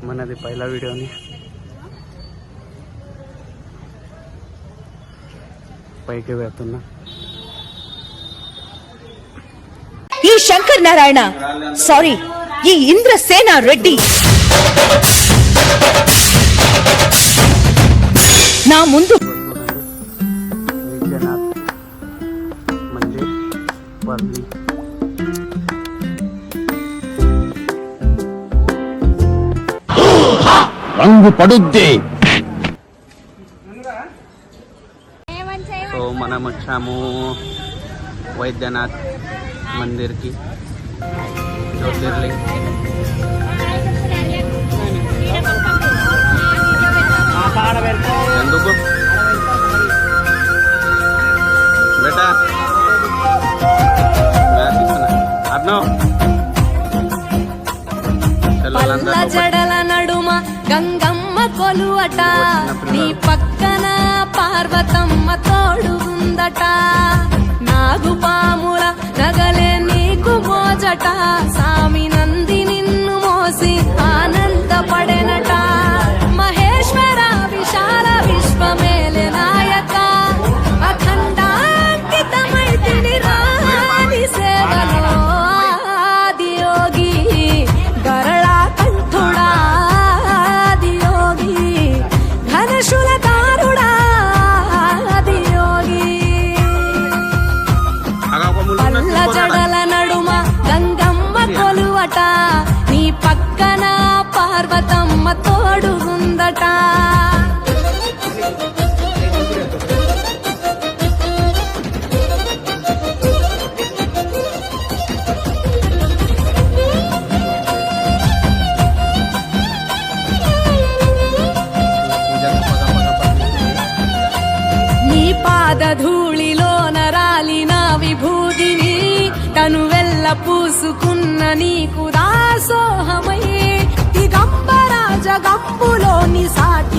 మనది पहिला వీడియోని పైకి వెళ్తున్నా. ఈ శంకర్ నారాయణ సారీ ఈ ఇంద్రసేన రెడ్డి నా ముందు విద్యానాథ్ మందిర్ వర్లి. రంగు పడుద్ది. సో మనం వచ్చాము వైద్యనాథ్ మందిర్కి, జ్యోతిర్లింగ్. ఎందుకు బేటా పల్ల జడల నడుమ గంగమ్మ కొలువట, నీ పక్కన పార్వతమ్మ తోడు ఉందట, నాగుపాముల నగలే నీకు మోజట, సామి నంది నిన్ను మోసి ఆనందపడెనట, మహేశ్వర విశాల విశ్వమేలే నాయక, అఖండాంకితమైతిని రాణి సేవలో ఆదియోగి గరళా కంఠుడా, ఆదియోగి ఘనశూలధారుడా, ఆదియోగి పల్ల జడల నడుమ గంగమ్మ కొలువట, నీ పక్కన పార్వతమ్మ తోడు ఉందట. నీ పాదధూళిలో నరాలిన విభూదిని తనువెల్ల పూసుకున్న నీకు దాసోహమై దిగంబర జగంబులోని సాటి